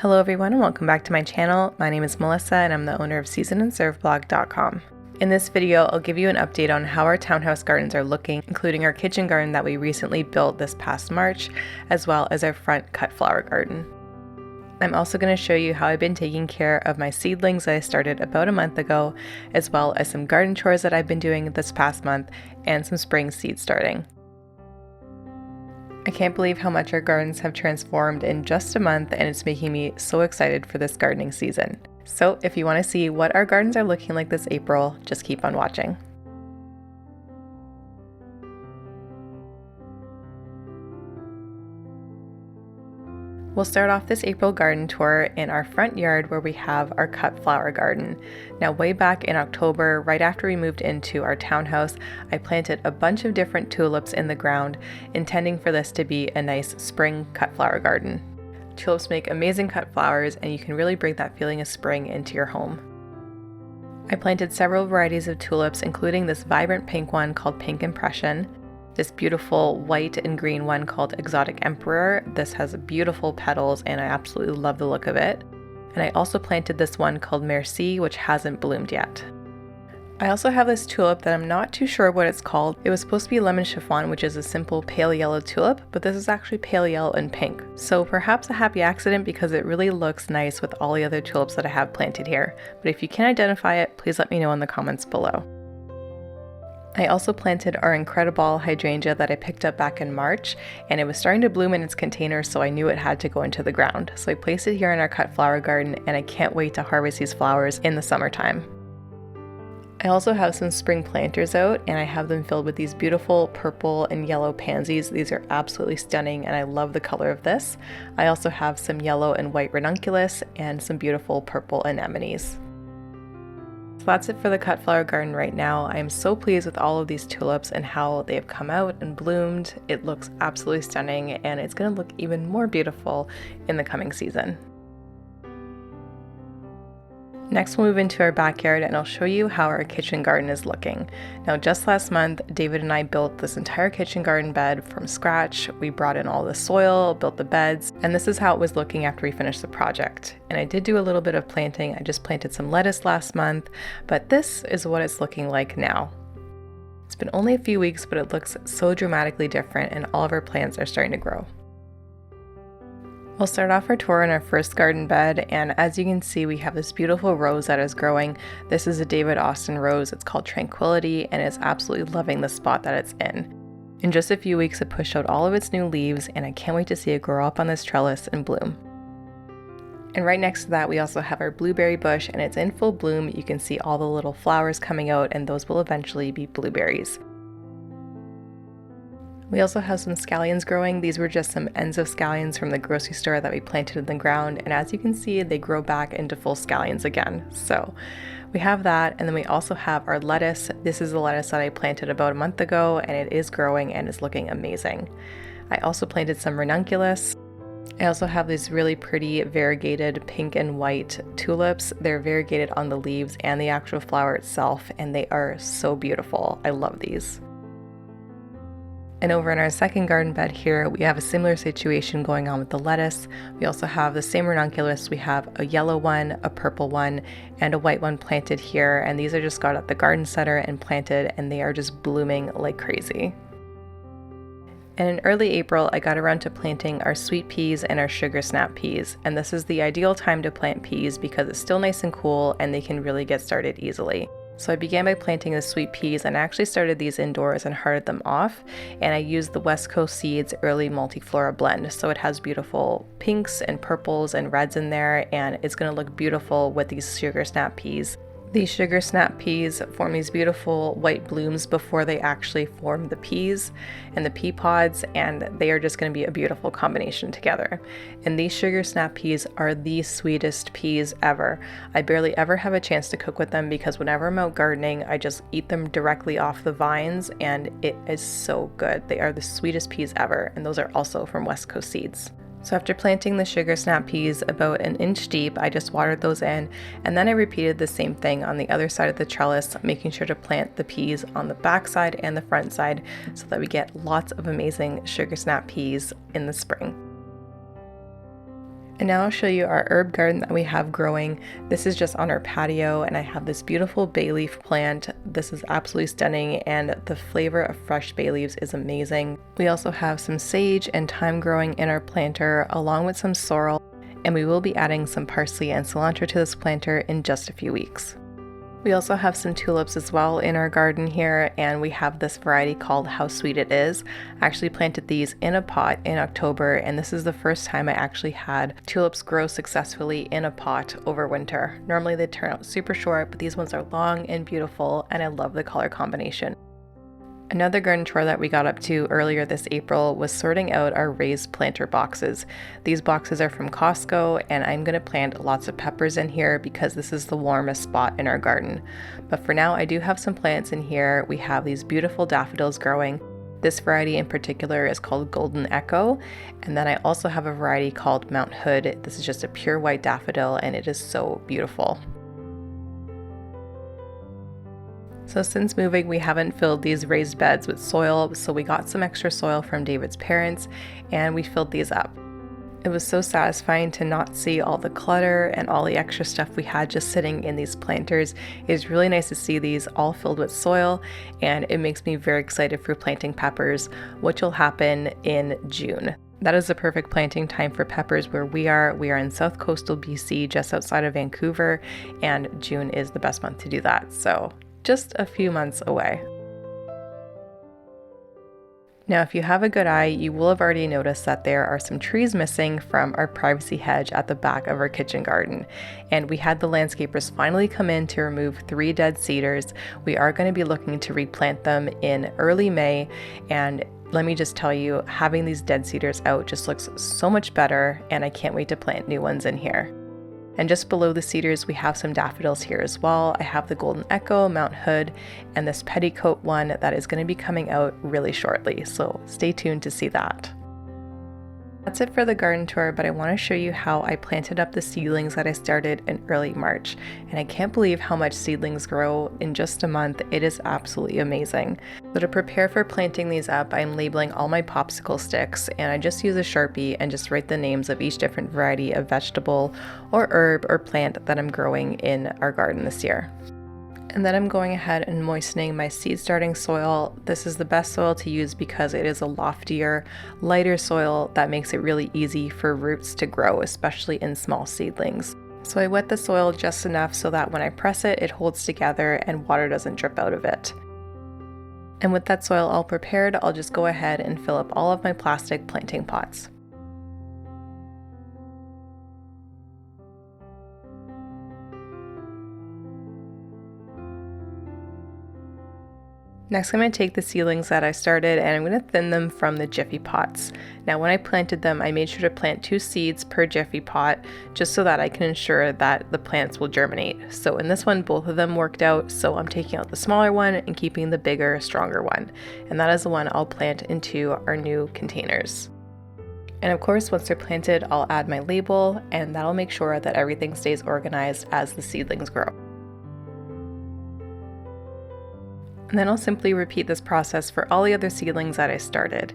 Hello everyone and welcome back to my channel. My name is Melissa and I'm the owner of seasonandserveblog.com. In this video, I'll give you an update on how our townhouse gardens are looking, including our kitchen garden that we recently built this past March, as well as our front cut flower garden. I'm also going to show you how I've been taking care of my seedlings that I started about a month ago, as well as some garden chores that I've been doing this past month, and some spring seed starting. I can't believe how much our gardens have transformed in just a month, and it's making me so excited for this gardening season. So if you want to see what our gardens are looking like this April, just keep on watching. We'll start off this April garden tour in our front yard where we have our cut flower garden. Now, way back in October, right after we moved into our townhouse, I planted a bunch of different tulips in the ground, intending for this to be a nice spring cut flower garden. Tulips make amazing cut flowers, and you can really bring that feeling of spring into your home. I planted several varieties of tulips, including this vibrant pink one called Pink Impression, this beautiful white and green one called Exotic Emperor. This has beautiful petals and I absolutely love the look of it. And I also planted this one called Merci, which hasn't bloomed yet. I also have this tulip that I'm not too sure what it's called. It was supposed to be lemon chiffon, which is a simple pale yellow tulip, but this is actually pale yellow and pink. So perhaps a happy accident because it really looks nice with all the other tulips that I have planted here. But if you can identify it, please let me know in the comments below. I also planted our Incredible hydrangea that I picked up back in March, and it was starting to bloom in its container, so I knew it had to go into the ground. So I placed it here in our cut flower garden, and I can't wait to harvest these flowers in the summertime. I also have some spring planters out, and I have them filled with these beautiful purple and yellow pansies. These are absolutely stunning, and I love the color of this. I also have some yellow and white ranunculus and some beautiful purple anemones. So that's it for the cut flower garden right now. I am so pleased with all of these tulips and how they have come out and bloomed. It looks absolutely stunning, and it's going to look even more beautiful in the coming season. Next, we'll move into our backyard and I'll show you how our kitchen garden is looking. Now, just last month, David and I built this entire kitchen garden bed from scratch. We brought in all the soil, built the beds, and this is how it was looking after we finished the project. And I did do a little bit of planting. I just planted some lettuce last month, but this is what it's looking like now. It's been only a few weeks, but it looks so dramatically different, and all of our plants are starting to grow. We'll start off our tour in our first garden bed, and as you can see, we have this beautiful rose that is growing. This is a David Austin rose. It's called Tranquility, and it's absolutely loving the spot that it's in. In just a few weeks, it pushed out all of its new leaves, and I can't wait to see it grow up on this trellis and bloom. And right next to that, we also have our blueberry bush, and it's in full bloom. You can see all the little flowers coming out, and those will eventually be blueberries. We also have some scallions growing. These were just some ends of scallions from the grocery store that we planted in the ground, and as you can see, they grow back into full scallions again. So we have that, and then we also have our lettuce. This is the lettuce that I planted about a month ago, and it is growing and is looking amazing. I also planted some ranunculus. I also have these really pretty variegated pink and white tulips. They're variegated on the leaves and the actual flower itself, and they are so beautiful. I love these. And over in our second garden bed here, we have a similar situation going on with the lettuce. We also have the same ranunculus. We have a yellow one, a purple one, and a white one planted here. And these are just got at the garden center and planted, and they are just blooming like crazy. And in early April, I got around to planting our sweet peas and our sugar snap peas. And this is the ideal time to plant peas because it's still nice and cool and they can really get started easily. So I began by planting the sweet peas, and I actually started these indoors and hearted them off, and I used the West Coast Seeds Early Multiflora blend. So it has beautiful pinks and purples and reds in there, and it's going to look beautiful with these sugar snap peas. These sugar snap peas form these beautiful white blooms before they actually form the peas and the pea pods, and they are just going to be a beautiful combination together. And these sugar snap peas are the sweetest peas ever. I barely ever have a chance to cook with them because whenever I'm out gardening, I just eat them directly off the vines, and it is so good. They are the sweetest peas ever, and those are also from West Coast Seeds. So after planting the sugar snap peas about an inch deep, I just watered those in, and then I repeated the same thing on the other side of the trellis, making sure to plant the peas on the back side and the front side so that we get lots of amazing sugar snap peas in the spring. And now I'll show you our herb garden that we have growing. This is just on our patio, and I have this beautiful bay leaf plant. This is absolutely stunning, and the flavor of fresh bay leaves is amazing. We also have some sage and thyme growing in our planter, along with some sorrel, and we will be adding some parsley and cilantro to this planter in just a few weeks. We also have some tulips as well in our garden here, and we have this variety called How Sweet It Is. I actually planted these in a pot in October, and this is the first time I actually had tulips grow successfully in a pot over winter. Normally they turn out super short, but these ones are long and beautiful, and I love the color combination. Another garden chore that we got up to earlier this April was sorting out our raised planter boxes. These boxes are from Costco, and I'm going to plant lots of peppers in here because this is the warmest spot in our garden. But for now, I do have some plants in here. We have these beautiful daffodils growing. This variety in particular is called Golden Echo, and then I also have a variety called Mount Hood. This is just a pure white daffodil, and it is so beautiful. So since moving, we haven't filled these raised beds with soil, so we got some extra soil from David's parents and we filled these up. It was so satisfying to not see all the clutter and all the extra stuff we had just sitting in these planters. It's really nice to see these all filled with soil, and it makes me very excited for planting peppers, which will happen in June. That is the perfect planting time for peppers where we are. We are in South Coastal BC, just outside of Vancouver, and June is the best month to do that. So just a few months away. Now, if you have a good eye, you will have already noticed that there are some trees missing from our privacy hedge at the back of our kitchen garden. And we had the landscapers finally come in to remove 3 dead cedars. We are going to be looking to replant them in early May. And let me just tell you, having these dead cedars out just looks so much better, and I can't wait to plant new ones in here. And just below the cedars, we have some daffodils here as well. I have the Golden Echo, Mount Hood, and this petticoat one that is going to be coming out really shortly. So stay tuned to see that. That's it for the garden tour, but I want to show you how I planted up the seedlings that I started in early March. And I can't believe how much seedlings grow in just a month. It is absolutely amazing. So to prepare for planting these up, I'm labeling all my popsicle sticks, and I just use a Sharpie and just write the names of each different variety of vegetable or herb or plant that I'm growing in our garden this year. And then I'm going ahead and moistening my seed starting soil. This is the best soil to use because it is a loftier, lighter soil that makes it really easy for roots to grow, especially in small seedlings. So I wet the soil just enough so that when I press it, it holds together and water doesn't drip out of it. And with that soil all prepared, I'll just go ahead and fill up all of my plastic planting pots. Next, I'm going to take the seedlings that I started and I'm going to thin them from the Jiffy pots. Now, when I planted them, I made sure to plant 2 seeds per Jiffy pot just so that I can ensure that the plants will germinate. So in this one, both of them worked out, so I'm taking out the smaller one and keeping the bigger, stronger one. And that is the one I'll plant into our new containers. And of course, once they're planted, I'll add my label, and that'll make sure that everything stays organized as the seedlings grow. And then I'll simply repeat this process for all the other seedlings that I started.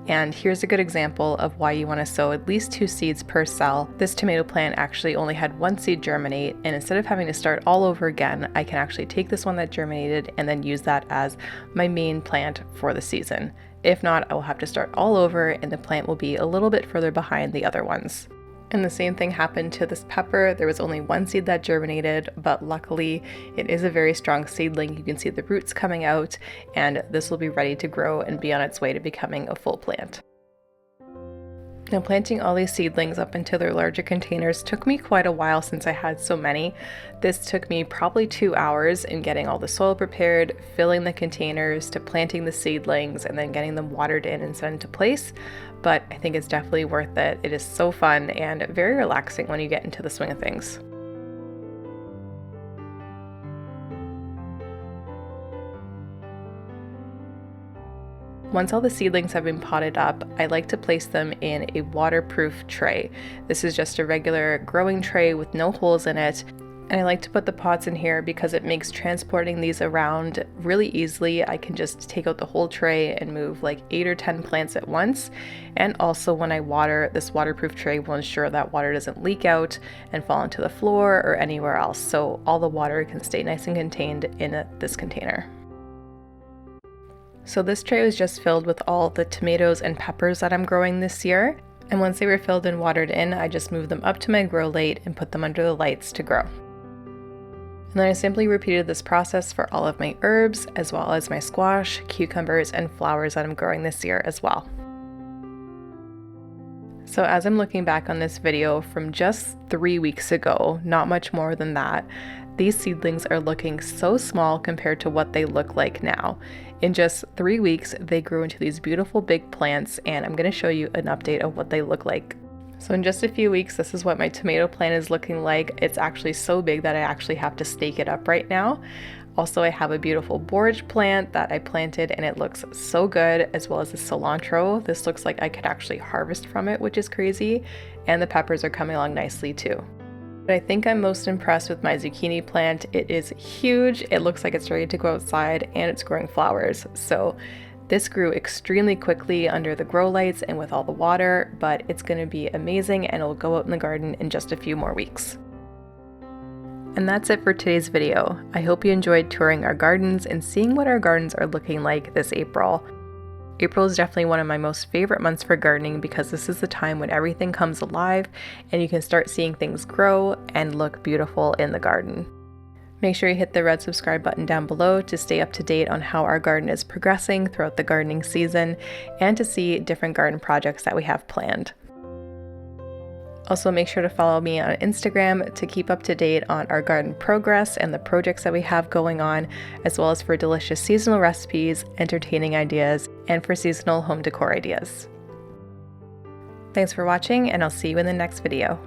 And here's a good example of why you want to sow at least 2 seeds per cell. This tomato plant actually only had 1 seed germinate, and instead of having to start all over again, I can actually take this one that germinated and then use that as my main plant for the season. If not, I will have to start all over and the plant will be a little bit further behind the other ones. And the same thing happened to this pepper. There was only 1 seed that germinated, but luckily it is a very strong seedling. You can see the roots coming out, and this will be ready to grow and be on its way to becoming a full plant. Now, planting all these seedlings up into their larger containers took me quite a while since I had so many. This took me probably 2 hours in getting all the soil prepared, filling the containers, to planting the seedlings, and then getting them watered in and set into place. But I think it's definitely worth it. It is so fun and very relaxing when you get into the swing of things. Once all the seedlings have been potted up, I like to place them in a waterproof tray. This is just a regular growing tray with no holes in it. And I like to put the pots in here because it makes transporting these around really easily. I can just take out the whole tray and move like 8 or 10 plants at once. And also when I water, this waterproof tray will ensure that water doesn't leak out and fall into the floor or anywhere else. So all the water can stay nice and contained in this container. So this tray was just filled with all the tomatoes and peppers that I'm growing this year. And once they were filled and watered in, I just moved them up to my grow light and put them under the lights to grow. And then I simply repeated this process for all of my herbs, as well as my squash, cucumbers, and flowers that I'm growing this year as well. So as I'm looking back on this video from just 3 weeks ago, not much more than that, these seedlings are looking so small compared to what they look like now. In just 3 weeks, they grew into these beautiful big plants, and I'm going to show you an update of what they look like. So in just a few weeks, this is what my tomato plant is looking like. It's actually so big that I actually have to stake it up right now. Also, I have a beautiful borage plant that I planted and it looks so good, as well as the cilantro. This looks like I could actually harvest from it, which is crazy. And the peppers are coming along nicely too. But I think I'm most impressed with my zucchini plant. It is huge. It looks like it's ready to go outside and it's growing flowers. So this grew extremely quickly under the grow lights and with all the water, but it's going to be amazing and it'll go out in the garden in just a few more weeks. And that's it for today's video. I hope you enjoyed touring our gardens and seeing what our gardens are looking like this April. April is definitely one of my most favorite months for gardening because this is the time when everything comes alive and you can start seeing things grow and look beautiful in the garden. Make sure you hit the red subscribe button down below to stay up to date on how our garden is progressing throughout the gardening season and to see different garden projects that we have planned. Also, make sure to follow me on Instagram to keep up to date on our garden progress and the projects that we have going on, as well as for delicious seasonal recipes, entertaining ideas, and for seasonal home decor ideas. Thanks for watching, and I'll see you in the next video.